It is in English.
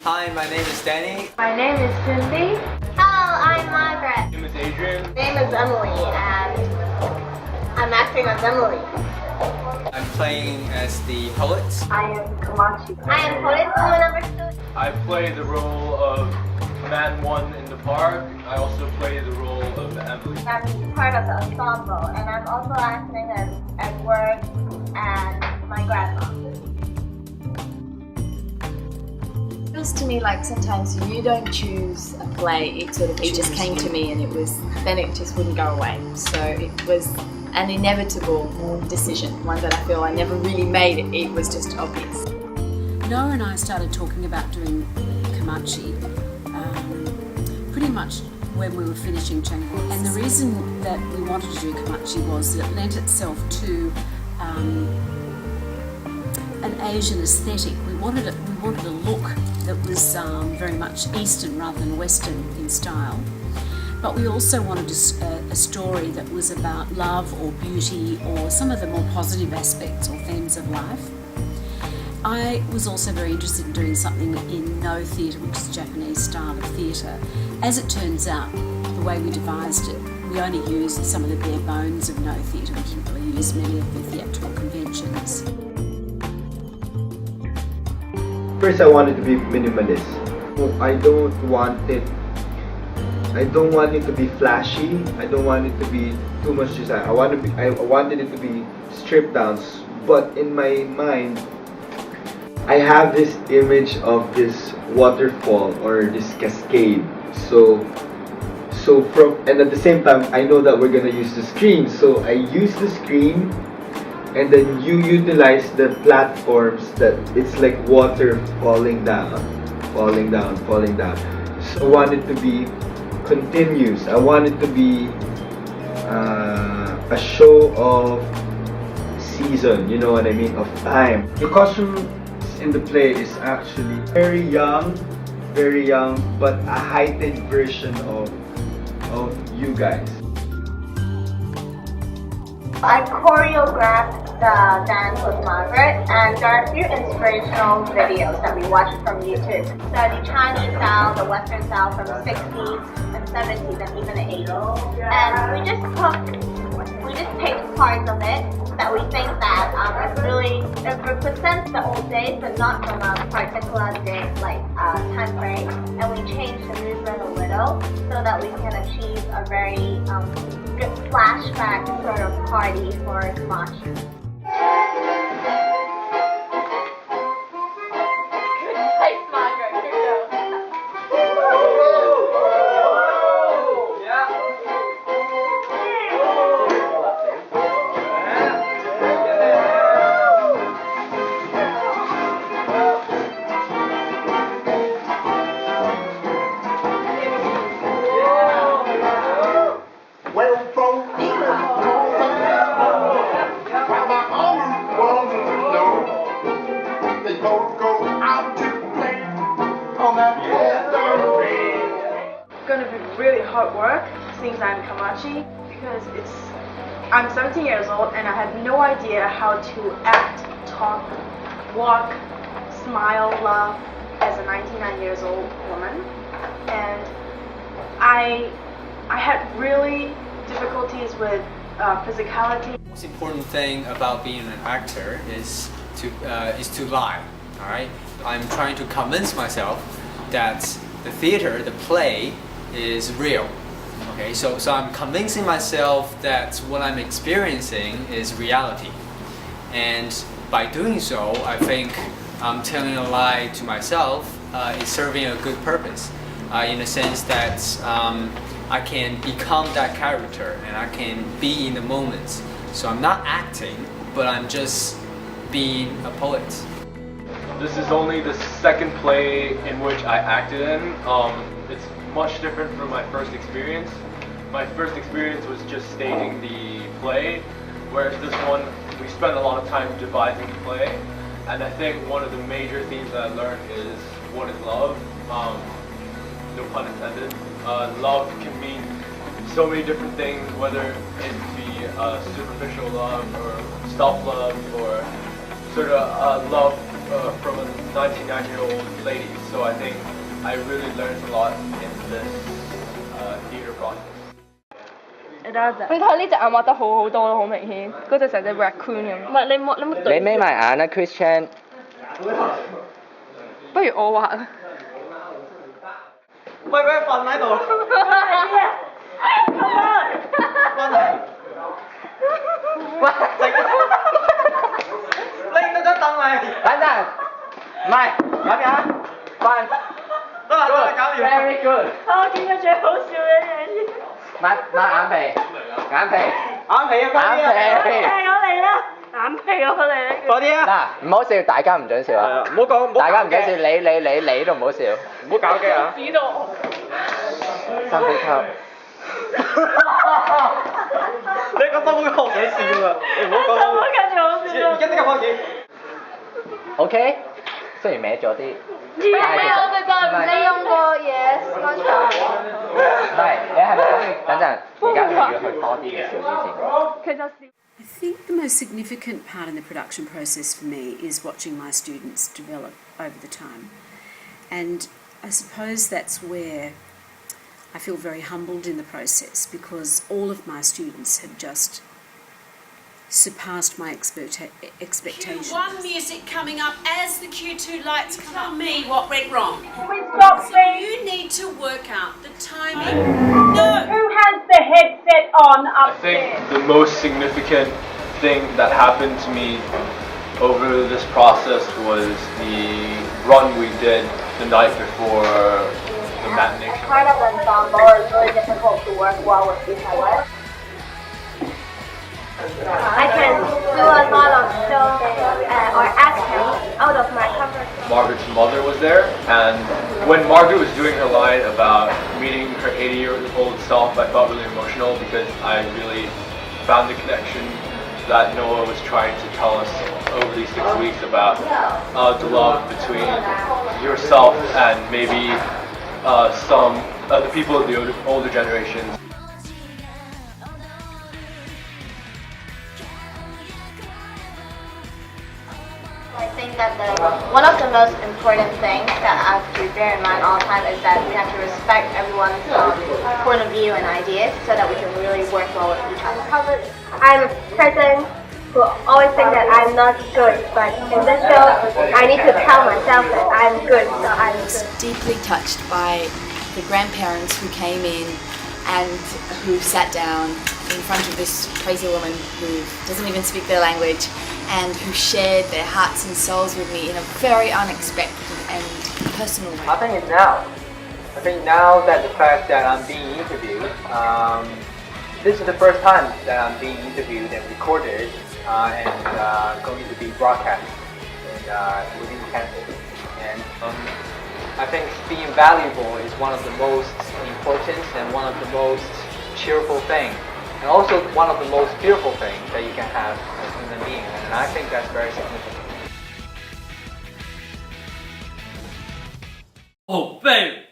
Hi, my name is Danny. My name is Cindy. Hello, I'm Margaret. My name is Adrian. My name is Emily, and I'm acting as Emily. I'm playing as the poet. I am Kamachi. I am poet number 2. I play the role of Man 1 in the park. I also play the role of Emily. I'm part of the ensemble, and I'm also acting as Word and my grandma. It feels to me like sometimes you don't choose a play, it just came to me, and it just wouldn't go away. So it was an inevitable decision, one that I feel I never really made it was just obvious. Noah and I started talking about doing Kamachi pretty much when we were finishing Changwon. And the reason that we wanted to do Kamachi was that it lent itself to an Asian aesthetic. We wanted a look that was very much Eastern rather than Western in style. But we also wanted a story that was about love or beauty or some of the more positive aspects or themes of life. I was also very interested in doing something in No theatre, which is a Japanese style of theatre. As it turns out, the way we devised it, we only used some of the bare bones of No theatre. We didn't really use many of the theatrical conventions. First, I wanted to be minimalist. I don't want it to be flashy. I don't want it to be too much design. I wanted it to be stripped down. But in my mind, I have this image of this waterfall or this cascade. And at the same time, I know that we're gonna use the screen. So I use the screen, and then you utilize the platforms that it's like water falling down. So I want it to be continuous. I want it to be a show of season, you know what I mean, of time. The costume in the play is actually very young, but a heightened version of you guys. I choreographed the dance with Margaret, and there are a few inspirational videos that we watched from YouTube. So the Chinese style, the Western style from the 60s and 70s and even the 80s. And we just picked parts of it that we think that it represents the old days, but not from a particular day, like time frame. And we changed the movement a little so that we can achieve a very good flashback sort of party for Kamachi. It's going to be really hard work since I'm Kamachi, because I'm 17 years old and I have no idea how to act, talk, walk, smile, laugh as a 99 years old woman. And I had really difficulties with physicality. The most important thing about being an actor is to lie. All right, I'm trying to convince myself that the theater, the play, is real. Okay, so I'm convincing myself that what I'm experiencing is reality, and by doing so, I think I'm telling a lie to myself. It's serving a good purpose, in the sense that I can become that character and I can be in the moments. So I'm not acting, but I'm just being a poet. This is only the second play in which I acted in. It's much different from my first experience. My first experience was just staging the play, whereas this one, we spent a lot of time devising the play. And I think one of the major themes that I learned is what is love. No pun intended. Love can mean so many different things, whether it be superficial love or self-love or sort of love from a 99-year-old lady. So I think I really learned a lot in this theater process. 佢睇呢隻眼畫得好好多咯，好明顯。嗰隻成隻 raccoon 咁。唔係你冇你眯埋眼啦 ，Christian。不如我畫啦。喂，佢瞓喺度。喂，拎到張凳嚟。等陣，唔係咁樣，瞓。得啦，搞掂。Very good。我見過最好笑嘅嘢。抹眼皮，眼皮，眼皮啊，快啲啊！眼皮。我嚟啦，眼皮我嚟。快啲啊！嗱，唔好笑，大家唔准笑啊！唔好講，大家唔准笑，你都唔好笑。唔好搞機啊！指到我。深呼吸。你個深呼吸好想笑啊！你唔好講。我跟住好笑。而家即刻開始。OK， 雖然歪咗啲。我哋就你用個嘢安全。唔係，你係咪講要等陣？而家你要去多啲嘅笑之前。I think the most significant part in the production process for me is watching my students develop over the time. And I suppose that's where I feel very humbled in the process because all of my students have just surpassed my expectations. Q1 music coming up as the Q2 lights come up. Tell me what went wrong. Stop, So you need to work out the timing. No! Who has the headset on I up think there? the most significant thing that happened to me over this process was the run we did the night before the matinee show. Part of the ensemble is really difficult to work well with each other. I can do a lot of shows or action out of my comfort zone. Margaret's mother was there, and when Margaret was doing her line about meeting her 80-year-old self, I felt really emotional because I really found the connection that Noah was trying to tell us over these 6 weeks about the love between yourself and maybe some of the people of the older generations. I think that one of the most important things that I have to bear in mind all the time is that we have to respect everyone's point of view and ideas so that we can really work well with each other. I'm a person who always think that I'm not good, but in this show, I need to tell myself that I'm good, so I'm good. Deeply touched by the grandparents who came in and who sat down in front of this crazy woman who doesn't even speak their language and who shared their hearts and souls with me in a very unexpected and personal way. I think now that the fact that I'm being interviewed, this is the first time that I'm being interviewed and recorded and going to be broadcast within Canada. And I think being valuable is one of the most important and one of the most cheerful things, and also one of the most beautiful things that you can have as a human being. And I think that's very significant. 哦，废物！